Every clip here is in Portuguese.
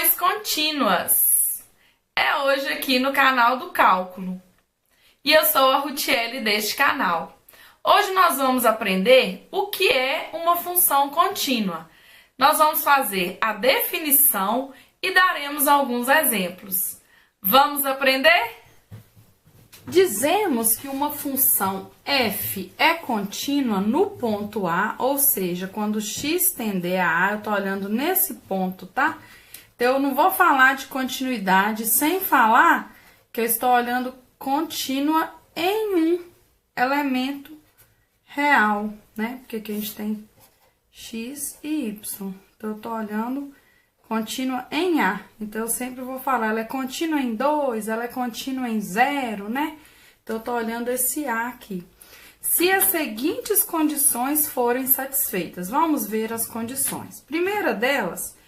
Funções contínuas. É hoje aqui no canal do Cálculo. E eu sou a Rutiele deste canal. Hoje nós vamos aprender o que é uma função contínua. Nós vamos fazer a definição e daremos alguns exemplos. Vamos aprender? Dizemos que uma função f é contínua no ponto A, ou seja, quando x tender a A, eu estou olhando nesse ponto, tá? Então, eu não vou falar de continuidade sem falar que eu estou olhando contínua em um elemento real, né? Porque aqui a gente tem x e y. Então, eu estou olhando contínua em A. Então, eu sempre vou falar, ela é contínua em 2, ela é contínua em 0, né? Então, eu estou olhando esse A aqui. Se as seguintes condições forem satisfeitas, vamos ver as condições. Primeira delas,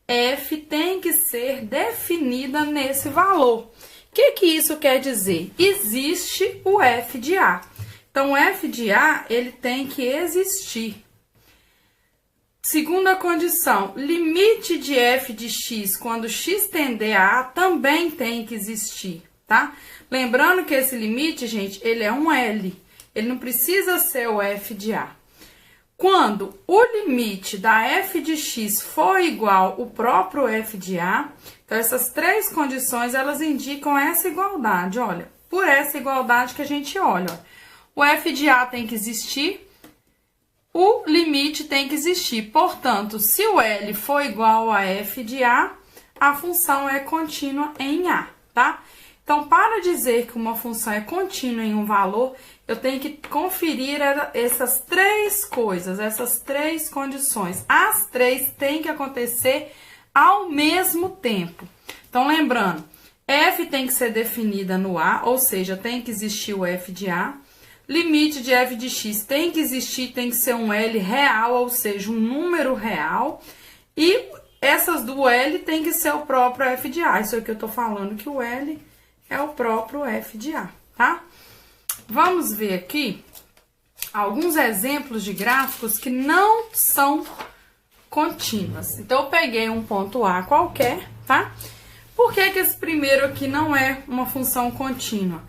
f tem que ser definida nesse valor. O que isso quer dizer? Existe o f de A. Então, o f de A, ele tem que existir. Segunda condição, limite de f de x quando x tender a A também tem que existir, tá? Lembrando que esse limite, gente, ele é um L. Ele não precisa ser o f de A. Quando o limite da f de x for igual ao próprio f de A, então essas três condições, elas indicam essa igualdade, olha. Por essa igualdade que a gente olha, ó. O f de A tem que existir, o limite tem que existir. Portanto, se o L for igual a f de A, a função é contínua em A, tá? Então, para dizer que uma função é contínua em um valor, eu tenho que conferir essas três coisas, essas três condições. As três têm que acontecer ao mesmo tempo. Então, lembrando, f tem que ser definida no A, ou seja, tem que existir o f de A. Limite de f de x tem que existir, tem que ser um L real, ou seja, um número real. E essas do L tem que ser o próprio f de A. Isso aqui eu tô falando que o L é o próprio f de A, tá? Vamos ver aqui alguns exemplos de gráficos que não são contínuas. Então, eu peguei um ponto A qualquer, tá? Por que esse primeiro aqui não é uma função contínua?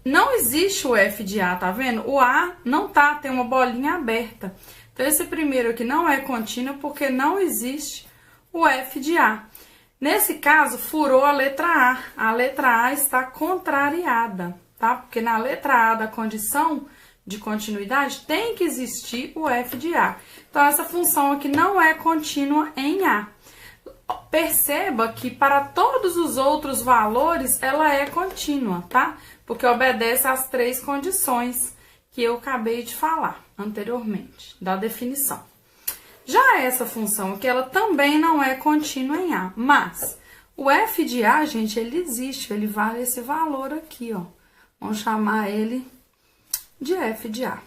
Não existe o f de A, tá vendo? O A não tá, tem uma bolinha aberta. Então, esse primeiro aqui não é contínuo porque não existe o f de A. Nesse caso, furou a letra A. A letra A está contrariada, tá? Porque na letra A da condição de continuidade tem que existir o f de A. Então, essa função aqui não é contínua em A. Perceba que para todos os outros valores, ela é contínua, tá? Porque obedece às três condições que eu acabei de falar anteriormente, da definição. Já essa função aqui, ela também não é contínua em A, mas o f de A, gente, ele existe, ele vale esse valor aqui, ó. Vamos chamar ele de f de A,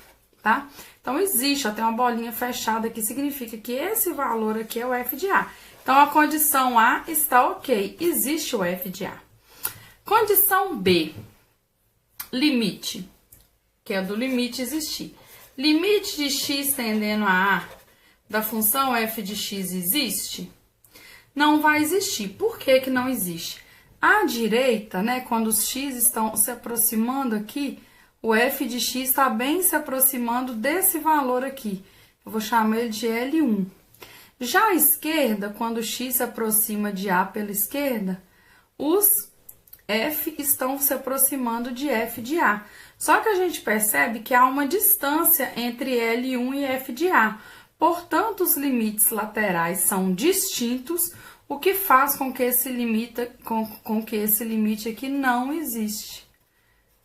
tá? Então, existe, ó, tem uma bolinha fechada aqui, significa que esse valor aqui é o f de A. Então, a condição A está ok, existe o f de A. Condição B, limite, que é do limite existir. Limite de x tendendo a A da função f de x existe? Não vai existir. Por que que não existe? À direita, né, quando os x estão se aproximando aqui, o f de x está bem se aproximando desse valor aqui. Eu vou chamar ele de L1. Já à esquerda, quando o x se aproxima de A pela esquerda, os f estão se aproximando de f de A. Só que a gente percebe que há uma distância entre L1 e f de A. Portanto, os limites laterais são distintos, o que faz com que esse limite aqui não existe.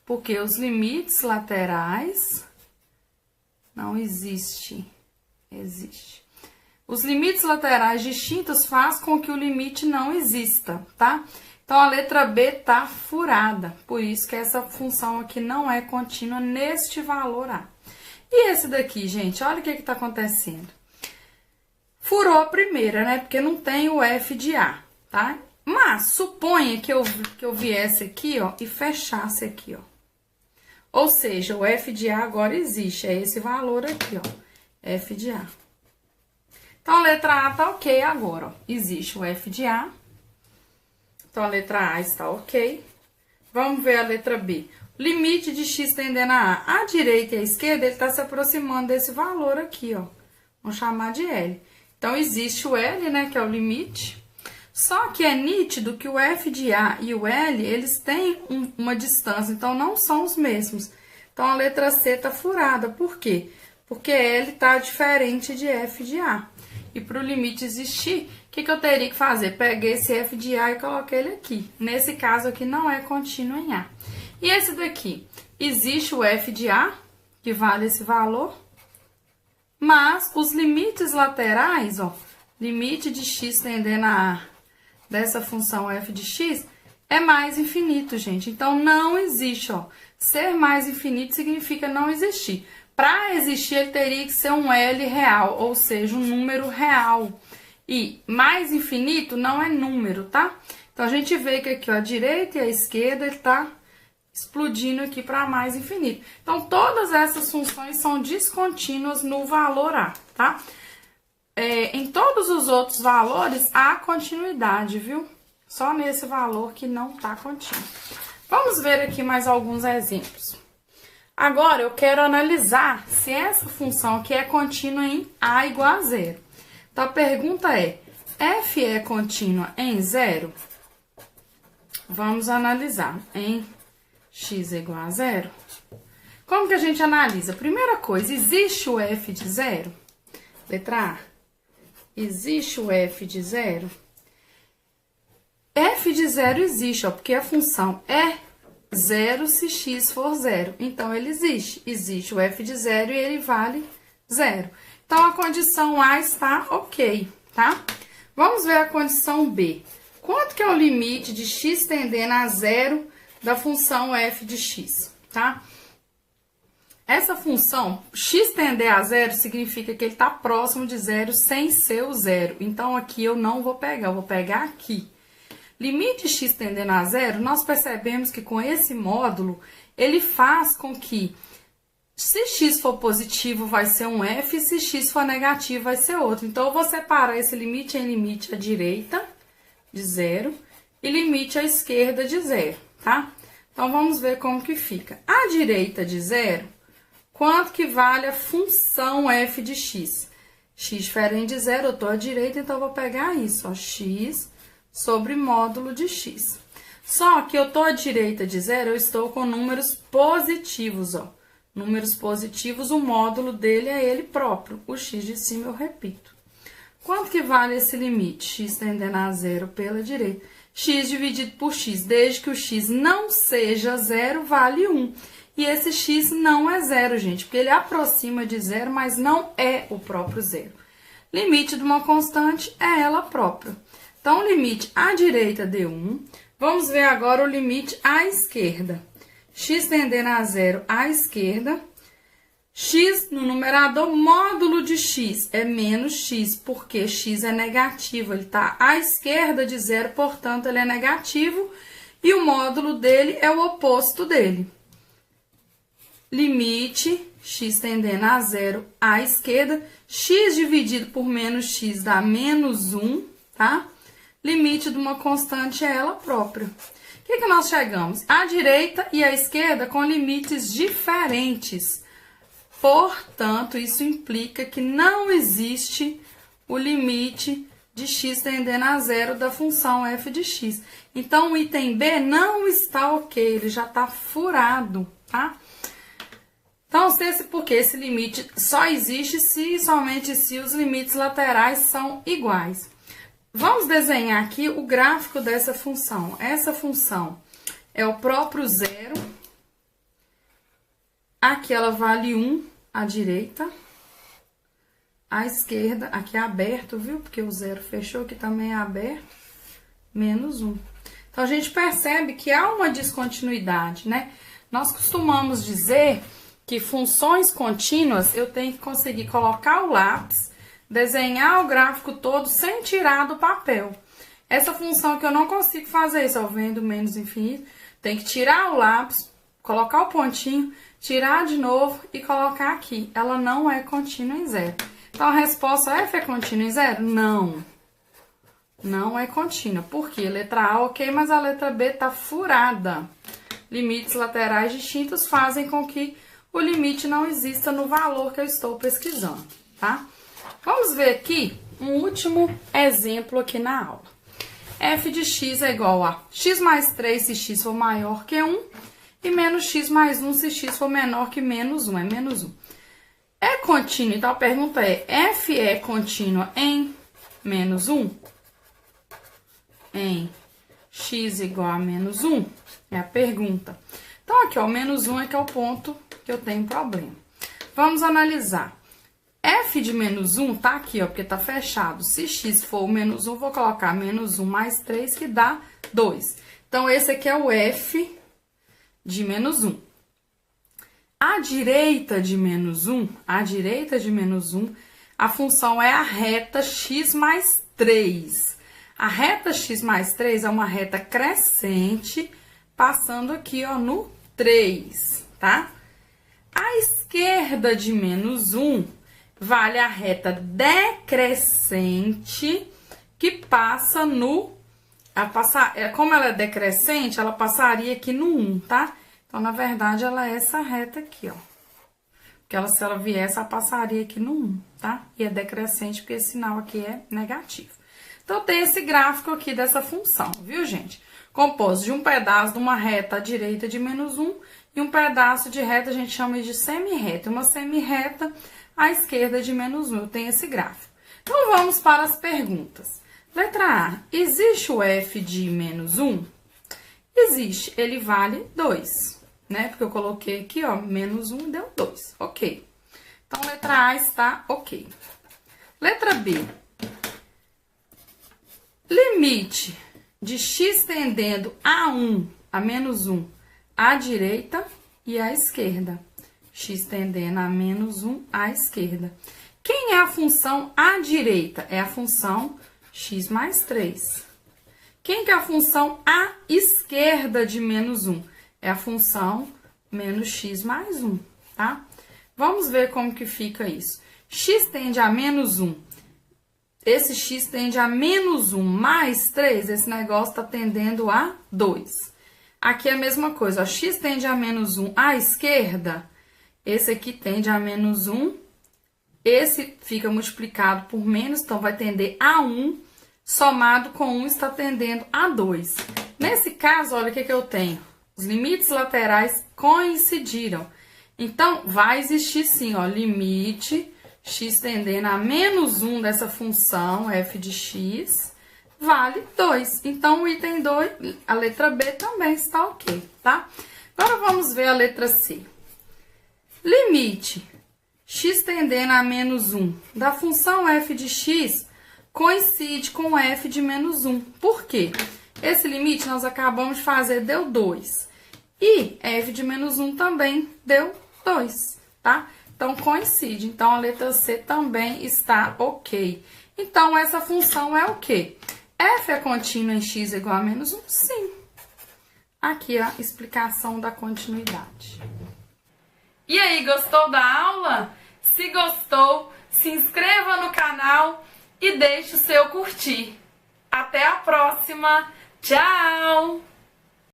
Porque os limites laterais não existem. Os limites laterais distintos faz com que o limite não exista, tá? Então, a letra B tá furada, por isso que essa função aqui não é contínua neste valor A. E esse daqui, gente, olha o que tá acontecendo. Furou a primeira, né? Porque não tem o f de A, tá? Mas, suponha que eu viesse aqui, ó, e fechasse aqui, ó. Ou seja, o f de A agora existe, é esse valor aqui, ó, f de A. Então, a letra A tá ok agora, ó. Existe o f de A, Então, a letra A está ok. Vamos ver a letra B. O limite de x tendendo a A. A direita e a esquerda, ele está se aproximando desse valor aqui, ó. Vamos chamar de L. Então, existe o L, né, que é o limite. Só que é nítido que o f de A e o L, eles têm uma distância, então não são os mesmos. Então, a letra C está furada. Por quê? Porque L está diferente de f de A. E para o limite existir, o que eu teria que fazer? Peguei esse f de A e coloquei ele aqui. Nesse caso aqui, não é contínuo em A. E esse daqui? Existe o f de A, que vale esse valor, mas os limites laterais, ó, limite de x tendendo a A dessa função f de x é mais infinito, gente. Então, não existe, ó. Ser mais infinito significa não existir. Para existir, ele teria que ser um L real, ou seja, um número real. E mais infinito não é número, tá? Então, a gente vê que aqui, ó, a direita e a esquerda, ele tá explodindo aqui para mais infinito. Então, todas essas funções são descontínuas no valor A, tá? Em todos os outros valores, há continuidade, viu? Só nesse valor que não tá contínuo. Vamos ver aqui mais alguns exemplos. Agora, eu quero analisar se essa função aqui é contínua em A igual a zero. Então, a pergunta é, f é contínua em zero? Vamos analisar em x é igual a zero. Como que a gente analisa? Primeira coisa, existe o f de zero? Letra A. Existe o f de zero? F de zero existe, ó, porque a função é zero se x for zero. Então, ele existe. Existe o f de zero e ele vale zero. Então, a condição A está ok, tá? Vamos ver a condição B. Quanto que é o limite de x tendendo a zero da função f de x, tá? Essa função, x tender a zero, significa que ele está próximo de zero sem ser o zero. Então, aqui eu não vou pegar, eu vou pegar aqui. Limite x tendendo a zero, nós percebemos que com esse módulo, ele faz com que, se x for positivo, vai ser um f, e se x for negativo, vai ser outro. Então, eu vou separar esse limite em limite à direita, de zero, e limite à esquerda, de zero, tá? Então, vamos ver como que fica. À direita de zero, quanto que vale a função f de x? X diferente de zero, eu tô à direita, então eu vou pegar isso, ó, x sobre módulo de x. Só que eu tô à direita de zero, eu estou com números positivos, ó. Números positivos, o módulo dele é ele próprio. O x de cima eu repito. Quanto que vale esse limite? X tendendo a zero pela direita. X dividido por x, desde que o x não seja zero, vale 1. E esse x não é zero, gente, porque ele aproxima de zero, mas não é o próprio zero. Limite de uma constante é ela própria. Então, o limite à direita deu 1. Vamos ver agora o limite à esquerda. X tendendo a zero à esquerda. X no numerador, módulo de x é menos x, porque x é negativo. Ele está à esquerda de zero, portanto, ele é negativo. E o módulo dele é o oposto dele. Limite, x tendendo a zero à esquerda. X dividido por menos x dá menos 1, tá? Limite de uma constante é ela própria. O que nós chegamos? A direita e a esquerda com limites diferentes. Portanto, isso implica que não existe o limite de x tendendo a zero da função f de x. Então, o item B não está ok, ele já está furado, tá? Então, porque esse limite só existe se somente se os limites laterais são iguais. Vamos desenhar aqui o gráfico dessa função. Essa função é o próprio zero. Aqui ela vale 1 à direita. À esquerda, aqui é aberto, viu? Porque o zero fechou, aqui também é aberto. Menos 1. Então, a gente percebe que há uma descontinuidade, né? Nós costumamos dizer que funções contínuas, eu tenho que conseguir colocar o lápis, desenhar o gráfico todo sem tirar do papel. Essa função que eu não consigo fazer, só vendo menos infinito, tem que tirar o lápis, colocar o pontinho, tirar de novo e colocar aqui. Ela não é contínua em zero. Então, a resposta f é contínua em zero? Não. Não é contínua. Por quê? Letra A, ok, mas a letra B tá furada. Limites laterais distintos fazem com que o limite não exista no valor que eu estou pesquisando, tá? Vamos ver aqui um último exemplo aqui na aula. F de x é igual a x mais 3 se x for maior que 1 e menos x mais 1 se x for menor que menos 1, é menos 1. É contínuo, então a pergunta é, F é contínua em menos 1? Em x igual a menos 1? É a pergunta. Então, aqui, ó, menos 1 é que é o ponto que eu tenho problema. Vamos analisar. F de menos 1 tá aqui, ó, porque tá fechado. Se x for o menos 1, vou colocar menos 1 mais 3, que dá 2. Então, esse aqui é o F de menos 1. À direita de menos 1, a função é a reta x mais 3. A reta x mais 3 é uma reta crescente, passando aqui, ó, no 3, tá? À esquerda de menos 1, vale a reta decrescente, que passa no... Como ela é decrescente, ela passaria aqui no 1, tá? Então, na verdade, ela é essa reta aqui, ó. Porque se ela viesse, ela passaria aqui no 1, tá? E é decrescente porque esse sinal aqui é negativo. Então, tem esse gráfico aqui dessa função, viu, gente? Composto de um pedaço de uma reta à direita de menos 1 e um pedaço de reta, a gente chama de semi-reta. Uma semi-reta à esquerda de menos 1, eu tenho esse gráfico. Então, vamos para as perguntas. Letra A, existe o F de menos 1? Existe, ele vale 2, né? Porque eu coloquei aqui, ó, menos 1 deu 2, ok. Então, letra A está ok. Letra B, limite de x tendendo a 1, a menos 1, à direita e à esquerda. X tendendo a menos 1 à esquerda. Quem é a função à direita? É a função x mais 3. Quem que é a função à esquerda de menos 1? É a função menos x mais 1, tá? Vamos ver como que fica isso. X tende a menos 1. Esse x tende a menos 1 mais 3, esse negócio está tendendo a 2. Aqui é a mesma coisa, ó, x tende a menos 1 à esquerda, esse aqui tende a menos 1, esse fica multiplicado por menos, então vai tender a 1, somado com 1 está tendendo a 2. Nesse caso, olha o que eu tenho. Os limites laterais coincidiram. Então, vai existir sim, ó, limite x tendendo a menos 1 dessa função f de x, vale 2. Então, o item 2, a letra B também está ok, tá? Agora, vamos ver a letra C. Limite x tendendo a menos 1 da função f de x coincide com f de menos 1. Por quê? Esse limite nós acabamos de fazer, deu 2. E f de menos 1 também deu 2, tá? Então, coincide. Então, a letra C também está ok. Então, essa função é o quê? F é contínua em x igual a menos 1? Sim. Aqui a explicação da continuidade. E aí, gostou da aula? Se gostou, se inscreva no canal e deixe o seu curtir. Até a próxima. Tchau!